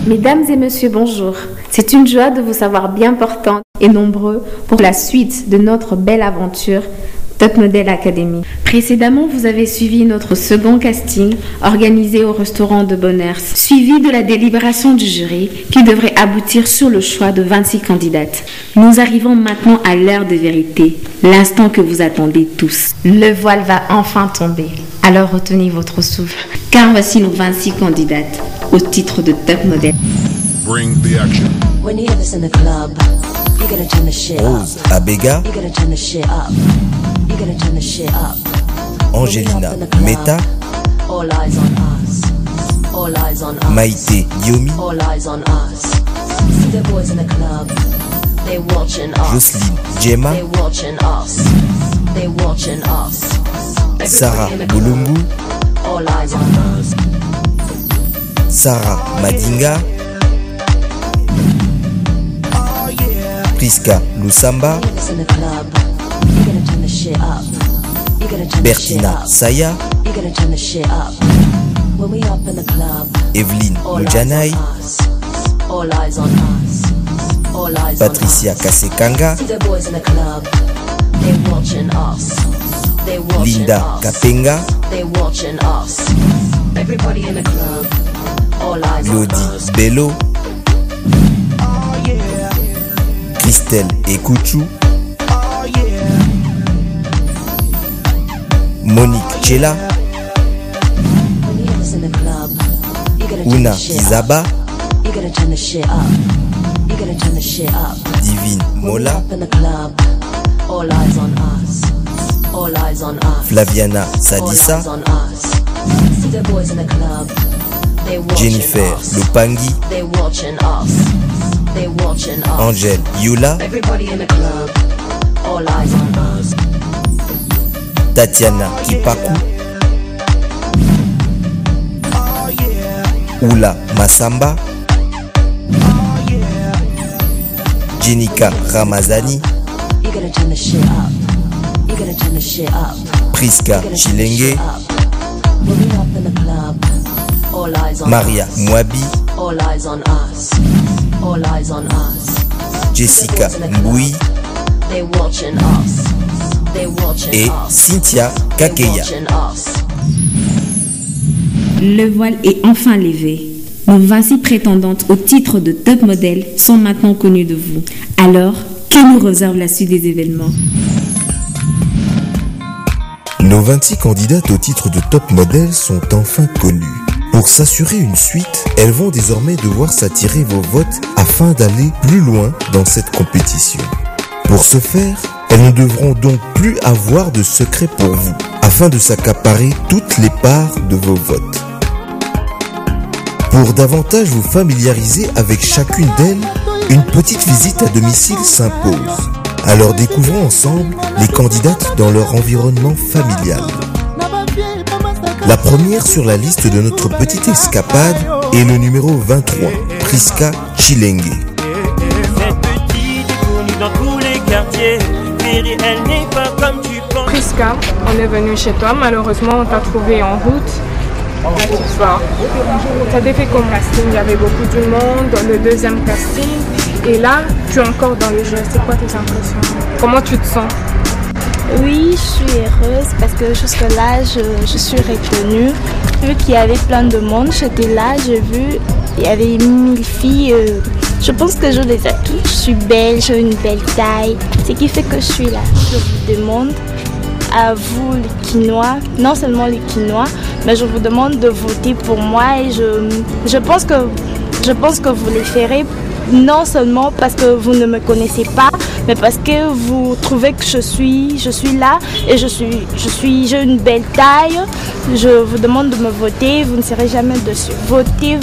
Mesdames et messieurs, bonjour. C'est une joie de vous savoir bien portants et nombreux pour la suite de notre belle aventure Top Model Academy. Précédemment, vous avez suivi notre second casting organisé au restaurant de Bonheur, suivi de la délibération du jury qui devrait aboutir sur le choix de 26 candidates. Nous arrivons maintenant à l'heure de vérité, l'instant que vous attendez tous. Le voile va enfin tomber, alors retenez votre souffle, car voici nos 26 candidates au titre de Top Model. Bring the action. When you hear this in the club, you gotta turn the shit up. Rose Abega, You gotta turn the shit up. You gotta turn the shit up. Angelina Meta, All eyes on us. All eyes on us. Maïté Diomi, All eyes on us. See the boys in the club. They watching us. Jocelyne Djema, They watching us. They watching us. Sarah Everybody in the club. Boulungu, All eyes on us. Sarah Madinga, Priska Lusamba, Hear this in the club. You gotta turn the shit up. You gotta turn the shit Bertina up. Saya, You gotta turn the shit up. When we up in the club. Evelyne All eyes Lujanai, on us. All eyes on us. All eyes Patricia on us. Kasekanga, See the boys in the club. They watching us. They watching Linda us. Kapenga, They watching us. Everybody in the club. All eyes on Lodi us. Bello, Christelle Ekouchou, Monique Chela, When you hear this in the club, you gotta turn Una the shit up. Kizaba, You gotta turn the shit up. You gotta turn the shit up. Divine When we Mola, up in the club. All eyes on us. All eyes on us. Flaviana All eyes Sadissa, on us. See the boys in the club. They watching Jennifer us. Lopangi, They watching us. They watching us. Angèle Youla, Everybody in the club. All eyes on us. Tatiana Kipaku, Oula Massamba, Jenica Ramazani, You gotta turn the shit up. You gotta turn the shit up. Priska You gotta turn the Chilenge, shit up. When we up in the club. All eyes on Maria us. Mwabi, All eyes on us. All eyes on us. Jessica Mboui They watching us. They watching et us. Cynthia They Kakeya. watching us. Le voile est enfin levé. Nos 26 prétendantes au titre de Top Model sont maintenant connues de vous. Alors, que nous réserve la suite des événements? Nos 26 candidates au titre de Top Model sont enfin connues. Pour s'assurer une suite, elles vont désormais devoir s'attirer vos votes afin d'aller plus loin dans cette compétition. Pour ce faire, elles ne devront donc plus avoir de secret pour vous, afin de s'accaparer toutes les parts de vos votes. Pour davantage vous familiariser avec chacune d'elles, une petite visite à domicile s'impose. Alors découvrons ensemble les candidates dans leur environnement familial. La première sur la liste de notre petite escapade est le numéro 23, Priska Chilenge. Cette petite est connue dans tous les quartiers. Mary, elle n'est pas comme tu penses. Priska, on est venu chez toi, malheureusement on t'a trouvé en route. Là tu sors. T'as défait comme casting, il y avait beaucoup de monde dans le deuxième casting. Et là, tu es encore dans le jeu. C'est quoi tes impressions? Comment tu te sens? Oui, je suis heureuse parce que jusque-là, je suis retenue. Vu qu'il y avait plein de monde, j'étais là, j'ai vu, il y avait 1000 filles. Je pense que je les ai toutes. Je suis belle, j'ai une belle taille. Ce qui fait que je suis là. Je vous demande à vous les Quinois, non seulement les Quinois, mais je vous demande de voter pour moi et je pense que vous le ferez. Non seulement parce que vous ne me connaissez pas, mais parce que vous trouvez que je suis là et j'ai une belle taille. Je vous demande de me voter, vous ne serez jamais déçus. Votez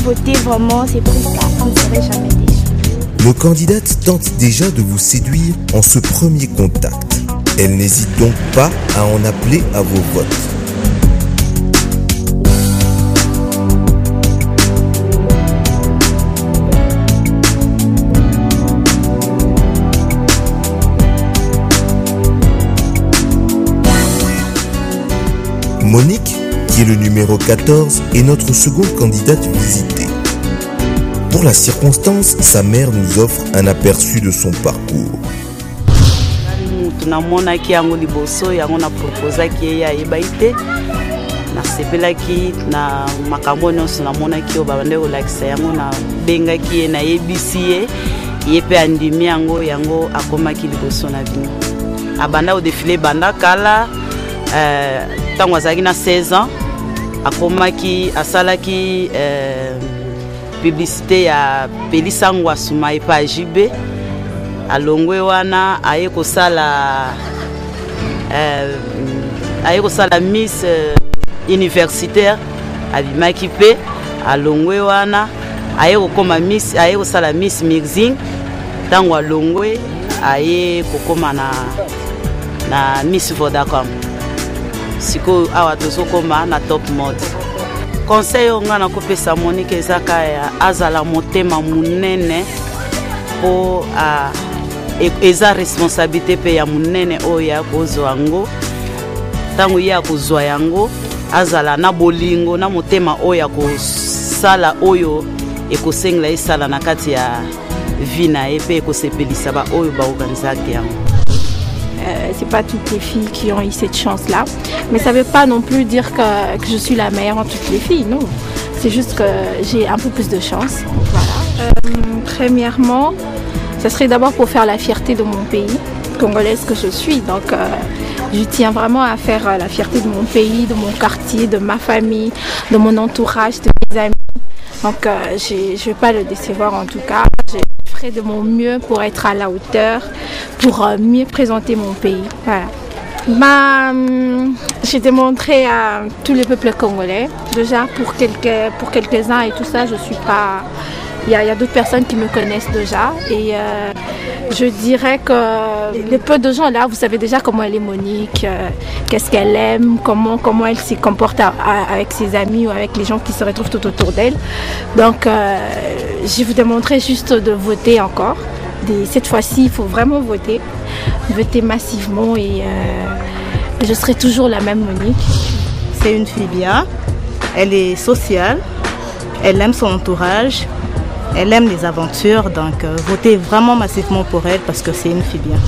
vraiment, c'est Priska, vous ne serez jamais déçus. Nos candidates tentent déjà de vous séduire en ce premier contact. Elles n'hésitent donc pas à en appeler à vos votes. Monique, qui est le numéro 14, est notre seconde candidate visitée. Pour la circonstance, sa mère nous offre un aperçu de son parcours. Tunamonaki yango liboso yango na proposaki ye ayeba ite nasepelaki na makambo nyonso namonaki oyo babande kolakisa yango na bengaki ye nayebisi ye ye mpe andimi yango yango akomaki liboso na bino abanda kodefile banda kala ntango azalaki na 16 ans akomaki asalaki publicité ya Pelisango asuma epa JB alongwe wana aye kosala Miss universitaire abimaki pe alongwe wana aye kokoma Miss aye kosala Miss Mixing tango alongwe aye kokoma na Miss Vodacom siko awa tozokoma na top mode. Conseil onga na kopesa Monique ezaka ya azala motema munene po eza responsabilité pe ya munene oyo ya kozwa yango tango ya kozwa yango azala na bolingo na motema oyo ya kosala oyo ekosengela esala na kati ya vina epe ekosepelisa ba oyo ba organizaki yango. C'est pas toutes les filles qui ont eu cette chance-là, mais ça veut pas non plus dire que je suis la meilleure en toutes les filles, non. C'est juste que j'ai un peu plus de chance. Voilà. Premièrement, ça serait d'abord pour faire la fierté de mon pays, congolaise que je suis. Donc, je tiens vraiment à faire la fierté de mon pays, de mon quartier, de ma famille, de mon entourage, de mes amis. Donc, je ne vais pas le décevoir en tout cas. Je ferai de mon mieux pour être à la hauteur, pour mieux présenter mon pays. Voilà. J'ai démontré à tous les peuples congolais. Déjà, pour quelques-uns et tout ça, je suis pas... Il y a d'autres personnes qui me connaissent déjà. Et je dirais que les peu de gens là, vous savez déjà comment elle est Monique, qu'est-ce qu'elle aime, comment elle se comporte avec ses amis ou avec les gens qui se retrouvent tout autour d'elle. Donc, je vais vous démontrer juste de voter encore. Cette fois-ci, il faut vraiment voter massivement et je serai toujours la même Monique. C'est une fille bien, elle est sociale, elle aime son entourage, elle aime les aventures, donc votez vraiment massivement pour elle parce que c'est une fille bien.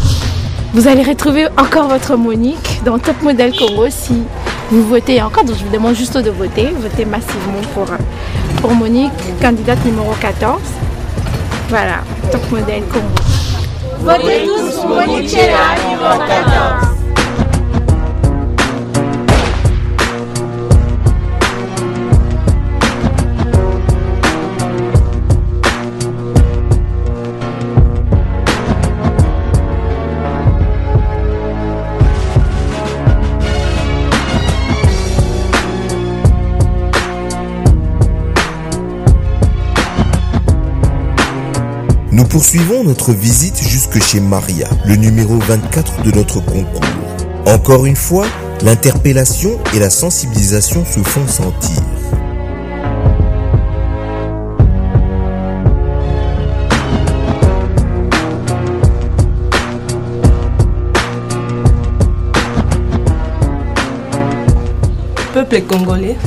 Vous allez retrouver encore votre Monique dans Top Model Congo si vous votez encore. Donc je vous demande juste de voter massivement pour Monique, candidate numéro 14. Voilà, Top Model Congo. Votez tous Monique Chela, numéro 14. Nous poursuivons notre visite jusque chez Maria, le numéro 24 de notre concours. Encore une fois, l'interpellation et la sensibilisation se font sentir. Peuple congolais,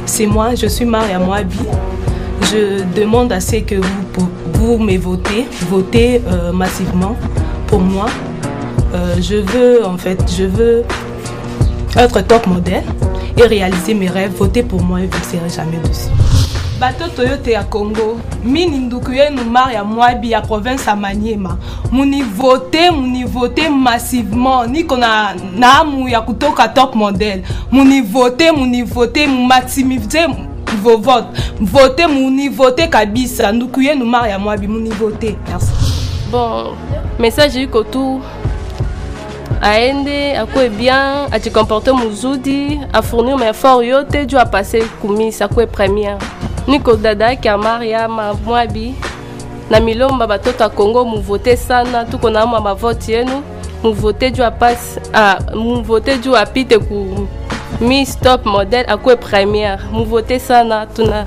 c'est moi, je suis Maria Mouabi. Je demande à ce que vous me votez massivement pour moi. Je veux être top modèle et réaliser mes rêves. Votez pour moi et vous ne serez jamais dessus. Bato Toyote ya Congo, mini ndukuye nu Maria Mouabi ya province ya Maniema. Muni voter massivement. Niko na amu ya kutoka top modèle. Muni voter, maximiser vos votes. Votez kabisa. Ndukuye nu Maria Mouabi, muni voter. Merci. Bon, message yuko tu aende akwe bien, a te comporter muzudi, a fournir mes efforts yote, tu as passé kumis akwe première. Niko dada ki Maria Mouabi na milomba batoto Congo mu voter sana, tuko na ma vote yenu, mu voter tu as passe mu voter tu apite ku Miss Top Model akwe première. Mu voter sana tuna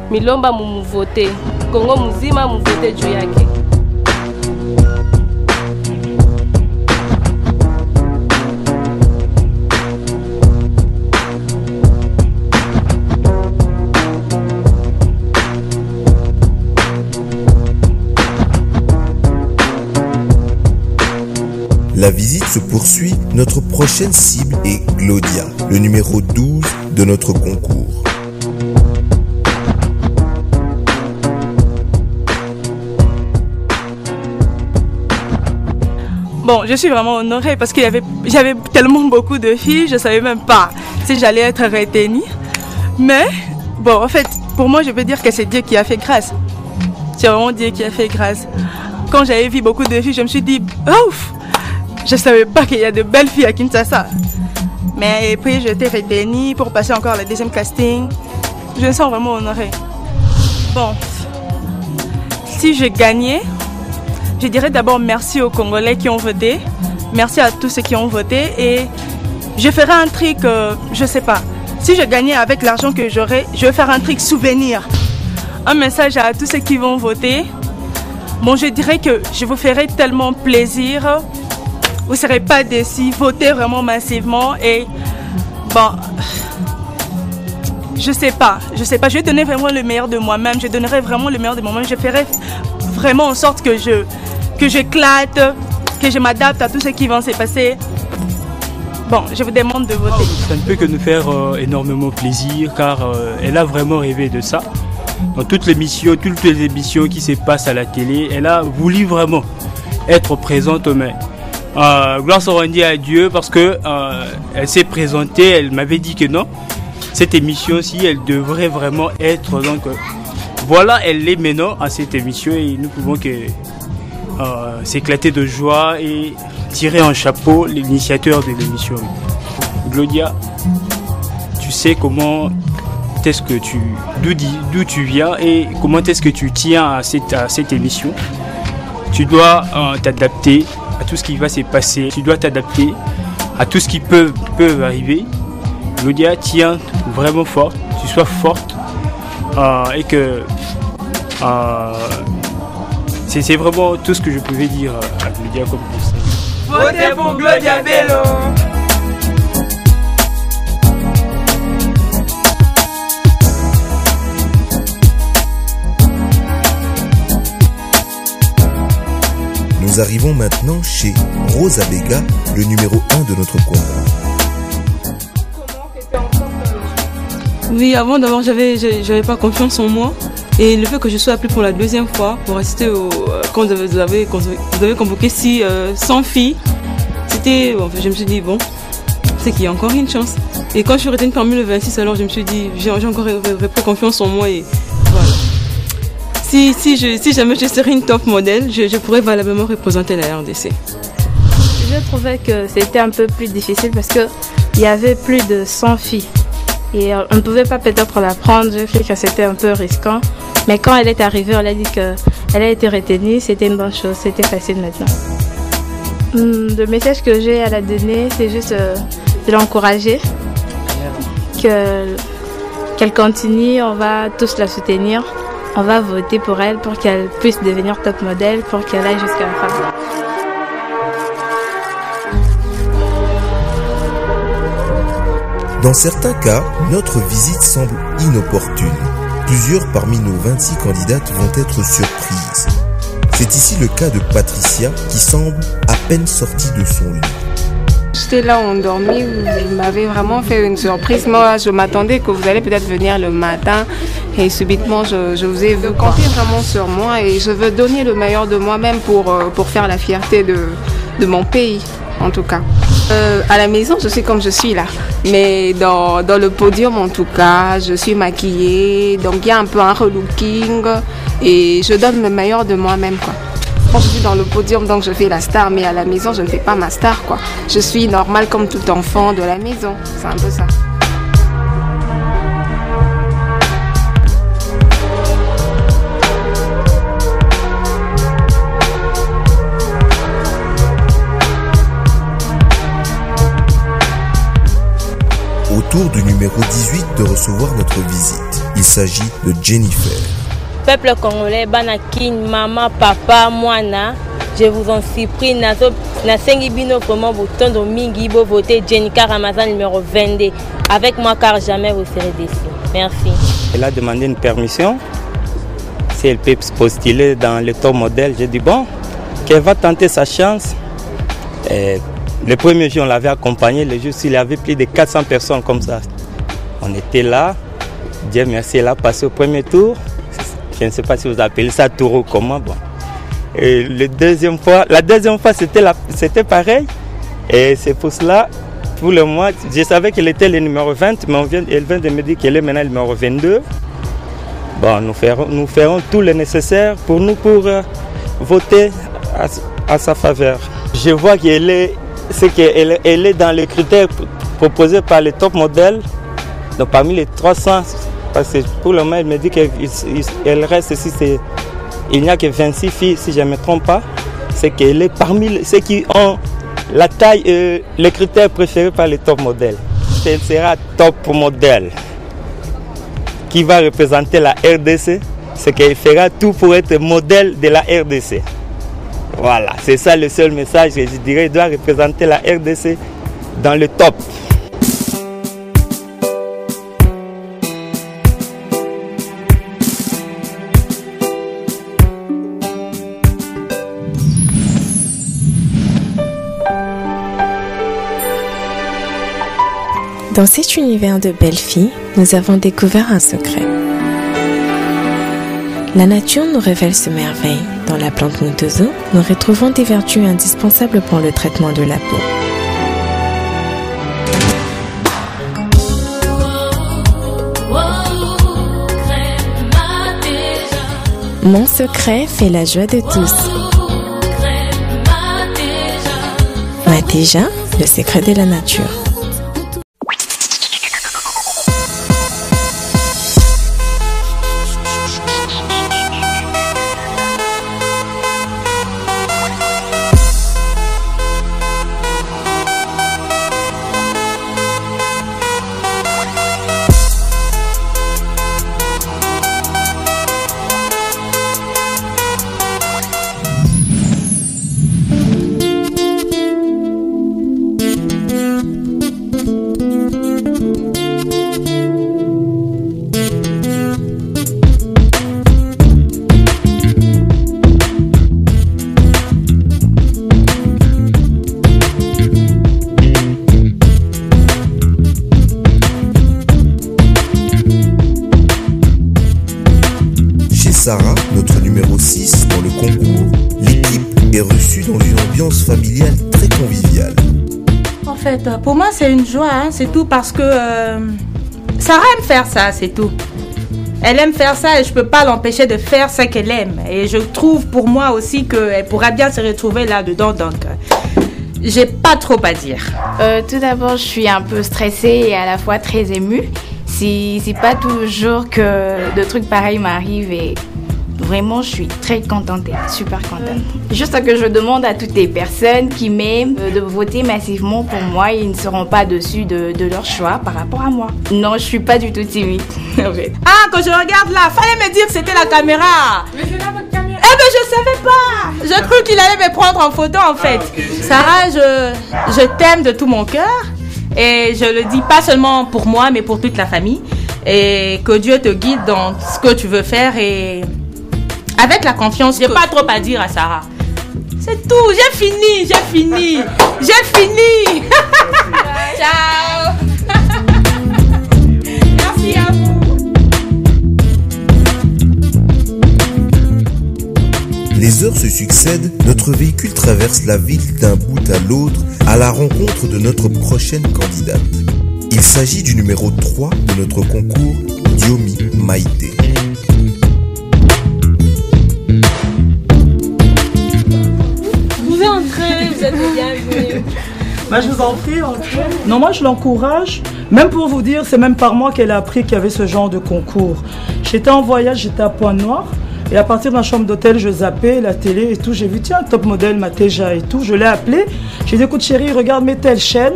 milomba mu voter. Congo muzima mu voter juu yake. La visite se poursuit. Notre prochaine cible est Glodia, le numéro 12 de notre concours. Bon, je suis vraiment honorée parce qu'il j'avais tellement beaucoup de filles, je ne savais même pas si j'allais être retenue. Mais, bon, en fait, pour moi, je peux dire que c'est Dieu qui a fait grâce. C'est vraiment Dieu qui a fait grâce. Quand j'avais vu beaucoup de filles, je me suis dit, ouf, je ne savais pas qu'il y a de belles filles à Kinshasa. Mais puis, j'étais retenue pour passer encore le deuxième casting. Je me sens vraiment honorée. Bon, si je gagnais, je dirais d'abord merci aux Congolais qui ont voté. Merci à tous ceux qui ont voté. Et je ferai un truc, je ne sais pas. Si je gagnais avec l'argent que j'aurai, je vais faire un truc souvenir. Un message à tous ceux qui vont voter. Bon, je dirais que je vous ferai tellement plaisir. Vous ne serez pas déçus. Votez vraiment massivement. Et bon, je sais pas. Je vais donner vraiment le meilleur de moi-même. Je donnerai vraiment le meilleur de moi-même. Je ferai vraiment en sorte que j'éclate, que je m'adapte à tout ce qui va se passer. Bon, je vous demande de voter. Ça ne peut que nous faire énormément plaisir car elle a vraiment rêvé de ça. Dans toutes les émissions qui se passent à la télé, elle a voulu vraiment être présente. Mais gloire soit rendue à Dieu parce que elle s'est présentée, elle m'avait dit que non. Cette émission-ci, elle devrait vraiment être. Donc voilà, elle est maintenant à cette émission et nous pouvons s'éclater de joie et tirer en chapeau l'initiateur de l'émission. Glodia, tu sais comment est-ce que d'où tu viens et comment est-ce que tu tiens à cette émission. Tu dois t'adapter à tout ce qui va se passer. Tu dois t'adapter à tout ce qui peut arriver. Glodia, tiens vraiment fort, tu sois forte et que c'est vraiment tout ce que je pouvais dire à Glodia comme conseil. Votez pour Glodia Bello. Nous arrivons maintenant chez Rosa Bega, le numéro 1 de notre concours. Oui, avant d'abord, j'avais pas confiance en moi. Et le fait que je sois appelée pour la deuxième fois, pour assister quand vous avez convoqué 100 filles, c'était, je me suis dit, bon, c'est qu'il y a encore une chance. Et quand je suis retenue parmi le 26, alors je me suis dit, j'ai encore repris confiance en moi et voilà. Si jamais je serais une top modèle, je pourrais valablement représenter la RDC. Je trouvais que c'était un peu plus difficile parce qu'il y avait plus de 100 filles. Et on ne pouvait pas peut-être la prendre, j'ai cru que c'était un peu risquant. Mais quand elle est arrivée, on a dit qu'elle a été retenue, c'était une bonne chose, c'était facile maintenant. Le message que j'ai à la donner, c'est juste de l'encourager, qu'elle continue, on va tous la soutenir, on va voter pour elle pour qu'elle puisse devenir top modèle, pour qu'elle aille jusqu'à la fin. Dans certains cas, notre visite semble inopportune. Plusieurs parmi nos 26 candidates vont être surprises. C'est ici le cas de Patricia qui semble à peine sortie de son lit. J'étais là endormie, vous m'avez vraiment fait une surprise. Moi, je m'attendais que vous allez peut-être venir le matin et subitement, je vous ai vu. Comptez vraiment sur moi et je veux donner le meilleur de moi-même pour faire la fierté de mon pays, en tout cas. À la maison, je suis comme je suis là. Mais dans le podium, en tout cas, je suis maquillée. Donc, il y a un peu un relooking et je donne le meilleur de moi-même, quoi. Quand je suis dans le podium, donc je fais la star, mais à la maison, je ne fais pas ma star, quoi. Je suis normale comme tout enfant de la maison. C'est un peu ça. Au tour du numéro 18 de recevoir notre visite. Il s'agit de Jennifer. Peuple congolais, Banakin, maman, papa, moana, je vous en supplie, Nasengi Bino, vraiment, vous tendez mingi, vous votez Jenica Ramazan numéro 22. Avec moi, car jamais vous serez déçus. Merci. Elle a demandé une permission. Si elle peut se postuler dans le top modèle, j'ai dit bon, qu'elle va tenter sa chance. Le premier jour, on l'avait accompagné. Le jour, il y avait plus de 400 personnes comme ça. On était là. Dieu merci, elle a passé au premier tour. Je ne sais pas si vous appelez ça tour ou comment. Bon. Et la deuxième fois, c'était pareil. Et c'est pour cela, pour le mois, je savais qu'elle était le numéro 20, mais elle vient de me dire qu'elle est maintenant le numéro 22. Bon, nous ferons tout le nécessaire pour voter à sa faveur. Je vois qu'elle est dans les critères proposés par les top modèles. Donc parmi les 300, parce que pour le moment, elle me dit qu'elle reste ici, il n'y a que 26 filles, si je ne me trompe pas. C'est qu'elle est parmi ceux qui ont la taille, les critères préférés par les top modèles. Elle sera top modèle qui va représenter la RDC. C'est qu'elle fera tout pour être modèle de la RDC. Voilà, c'est ça le seul message que je dirais. Elle doit représenter la RDC dans le top. Dans cet univers de belles filles, nous avons découvert un secret. La nature nous révèle ce merveille. Dans la plante Mutozo, nous retrouvons des vertus indispensables pour le traitement de la peau. Mon secret fait la joie de tous. Matéja, le secret de la nature. Sarah, notre numéro 6 dans le concours, l'équipe est reçue dans une ambiance familiale très conviviale. En fait, pour moi, c'est une joie, hein, c'est tout parce que Sarah aime faire ça, c'est tout. Elle aime faire ça et je ne peux pas l'empêcher de faire ce qu'elle aime. Et je trouve pour moi aussi qu'elle pourra bien se retrouver là-dedans, donc j'ai pas trop à dire. Tout d'abord, je suis un peu stressée et à la fois très émue. C'est pas toujours que de trucs pareils m'arrivent et vraiment je suis très contente et super contente. Juste que je demande à toutes les personnes qui m'aiment de voter massivement pour moi. Ils ne seront pas dessus de leur choix par rapport à moi. Non, je suis pas du tout timide en fait. Ah, quand je regarde là, fallait me dire que c'était la caméra. Mais c'est là votre caméra. Eh ben je savais pas. Je crois qu'il allait me prendre en photo en fait. Sarah, je t'aime de tout mon cœur. Et je le dis pas seulement pour moi, mais pour toute la famille. Et que Dieu te guide dans ce que tu veux faire. Et avec la confiance, j'ai pas trop à dire à Sarah. C'est tout, j'ai fini. Ciao. Merci à vous. Les heures se succèdent, notre véhicule traverse la ville d'un bout à l'autre à la rencontre de notre prochaine candidate. Il s'agit du numéro 3 de notre concours, Diomi Maïté. Vous pouvez entrer, vous êtes bienvenue. Je vous en prie, entrez. Non, moi je l'encourage. Même pour vous dire, c'est même par moi qu'elle a appris qu'il y avait ce genre de concours. J'étais en voyage, j'étais à Pointe-Noire. Et à partir de ma chambre d'hôtel, je zappais la télé et tout. J'ai vu, tiens, top modèle, Matéja et tout. Je l'ai appelé. J'ai dit, écoute chérie, regarde mes telles chaînes.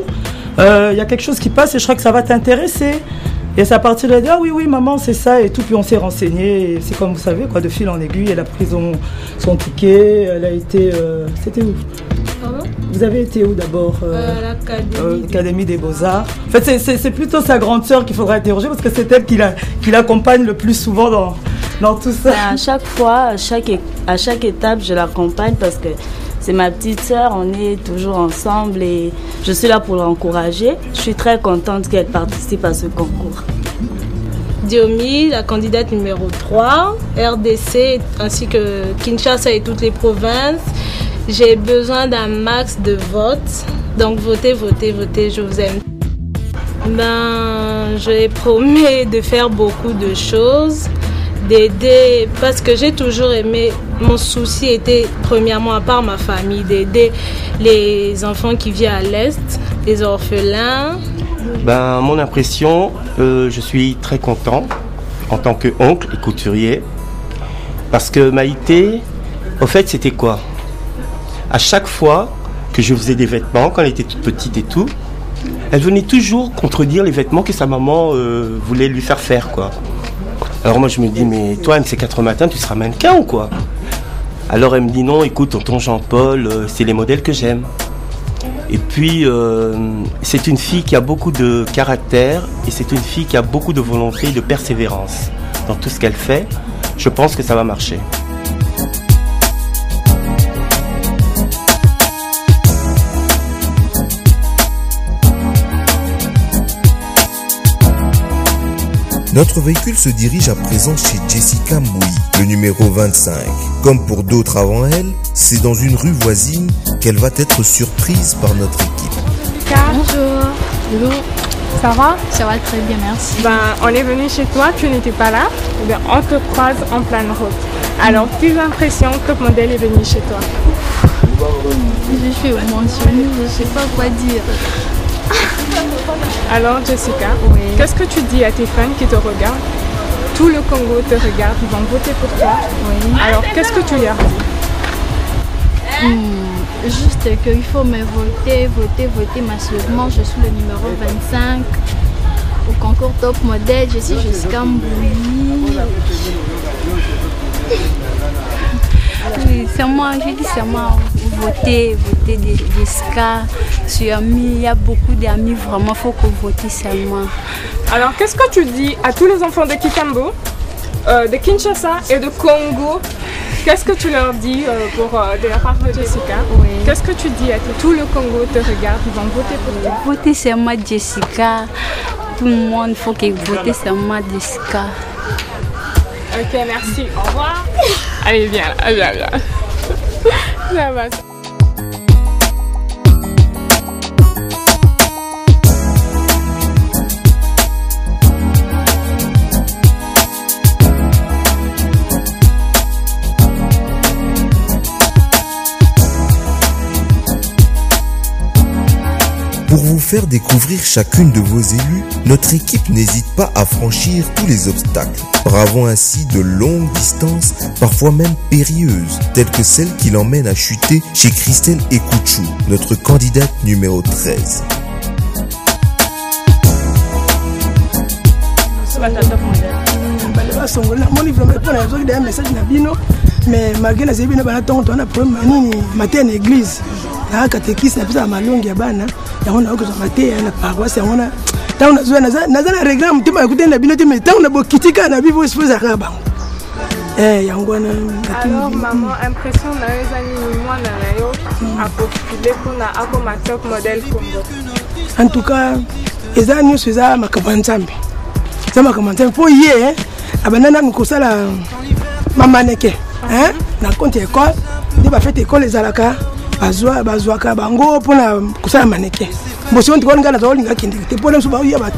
Il y a quelque chose qui passe et je crois que ça va t'intéresser. Et c'est à partir de là, elle dit, ah oui, maman, c'est ça et tout. Puis on s'est renseigné. C'est comme vous savez, quoi, de fil en aiguille. Elle a pris son ticket. Elle a été... C'était où? Pardon? Vous avez été où d'abord? L'Académie des Beaux-Arts. En fait, c'est plutôt sa grande sœur qu'il faudra interroger parce que c'est elle qui l'accompagne le plus souvent dans tout ça. À chaque fois, à chaque étape, je l'accompagne parce que c'est ma petite sœur, on est toujours ensemble et je suis là pour l'encourager. Je suis très contente qu'elle participe à ce concours. Diomi, la candidate numéro 3, RDC ainsi que Kinshasa et toutes les provinces. J'ai besoin d'un max de votes, donc votez, votez, votez, je vous aime. Je promets de faire beaucoup de choses, d'aider, parce que j'ai toujours aimé, mon souci était premièrement, à part ma famille, d'aider les enfants qui vivent à l'Est, les orphelins. Mon impression, je suis très content en tant qu'oncle et couturier, parce que Maïté, au fait, c'était quoi? À chaque fois que je faisais des vêtements, quand elle était toute petite et tout, elle venait toujours contredire les vêtements que sa maman voulait lui faire quoi. Alors moi je me dis, mais toi MC4 matin, tu seras mannequin ou quoi? Alors elle me dit, non, écoute, tonton Jean-Paul, c'est les modèles que j'aime. Et puis c'est une fille qui a beaucoup de caractère et c'est une fille qui a beaucoup de volonté et de persévérance dans tout ce qu'elle fait. Je pense que ça va marcher. Notre véhicule se dirige à présent chez Jessica Mboui, le numéro 25. Comme pour d'autres avant elle, c'est dans une rue voisine qu'elle va être surprise par notre équipe. Bonjour. Hello. Ça va? Ça va très bien, merci. On est venu chez toi, tu n'étais pas là. On te croise en pleine route. Alors, tes impressions, Top Model est venu chez toi? Je suis émotionnée, je ne sais pas quoi dire. Alors Jessica, qu'est-ce que tu dis à tes fans qui te regardent? Tout le Congo te regarde, ils vont voter pour toi. Oui. Alors qu'est-ce que tu leur dis? Juste qu'il faut me voter massivement. Je suis le numéro 25 au concours Top Model. Je suis Jessica Mboui. Oui, c'est moi, j'ai dit c'est moi. Votez Jessica. Je suis amie, il y a beaucoup d'amis, vraiment, il faut que vous votez seulement. Alors, qu'est-ce que tu dis à tous les enfants de Kitambo, de Kinshasa et de Congo? Qu'est-ce que tu leur dis de la part de Jessica? Qu'est-ce que tu dis à tout le Congo te regarde, ils vont voter pour toi? Votez seulement Jessica. Tout le monde, il faut qu'ils votent seulement Jessica. Ok, merci. Au revoir. Allez, viens. Ça va. Pour vous faire découvrir chacune de vos élus, notre équipe n'hésite pas à franchir tous les obstacles, bravant ainsi de longues distances, parfois même périlleuses, telles que celle qui l'emmène à chuter chez Christelle Ekouchou, notre candidate numéro 13. Mais malgré les événements, on a problème matin en église. La catéchiste n'a pas malongue à bana. Il y a un autre matin à la paroisse. On a tant de na regret mtima écouter na binote mais tant na bokitika na bibo esposa kaba. Alors maman, impression na ezani mwana na yo a postuler kuna ako ma Top Model Congo. En tout cas, ezani soza makabanzambe. Sama kamanzambe po ye abanana ngosala mamaneke. Na compte école, ni ba fait école ezalaka bazwa ka bango pona kusala maneke. Mbosi on tukona ngana zolinga kindi. Te pona so ba ya ba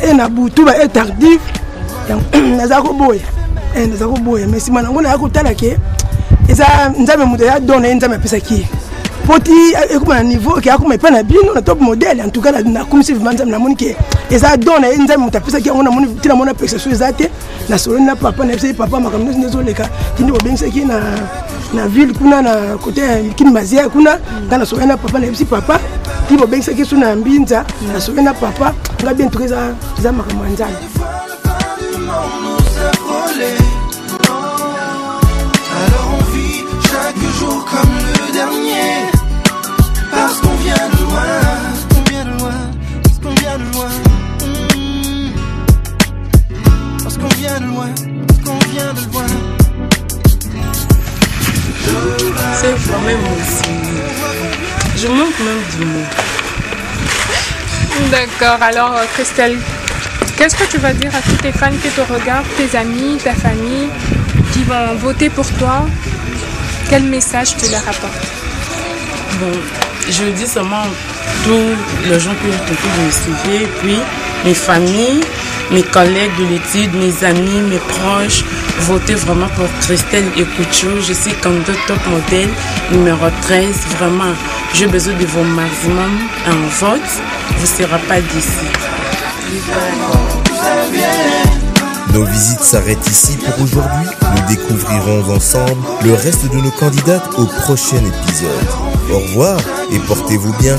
ena butu ba tardif. Nazako boya. Nazako boya mais simana ngona yakutala ke eza nzambe muto ya donner nzambe pesa ki. Poti ekuma na niveau ke akuma ipana bino na Top Model en tout cas na kumisi nzambe na monike eza donner nzambe muto pesa ki ngona moni tina mona pesa so ezate na solo na papa na papa makamno nezoleka tindi bobengisa ki na ville kuna na côté kini mazia kuna ngana so na papa na papa tindi bobengisa ki so na mbinza na so na papa ngabi ntukeza za makamno nzambe. Alors on vit chaque jour comme le dernier, parce qu'on vient de loin, parce qu'on vient de loin, parce qu'on vient de loin, parce qu'on vient de loin. C'est bon. même aussi. Je manque même du mot. D'accord, alors Christelle, qu'est-ce que tu vas dire à tous tes fans qui te regardent, tes amis, ta famille, qui vont voter pour toi? Quel message tu leur apportes? Bon, je dis seulement tous les gens qui ont tenté de me suivre, puis mes familles, mes collègues de l'étude, mes amis, mes proches, votez vraiment pour Christelle Ekoucho. Je suis candidate top modèle numéro 13. Vraiment, j'ai besoin de vos maximum en vote. Vous ne serez pas d'ici. Nos visites s'arrêtent ici pour aujourd'hui. Nous découvrirons ensemble le reste de nos candidates au prochain épisode. Au revoir et portez-vous bien.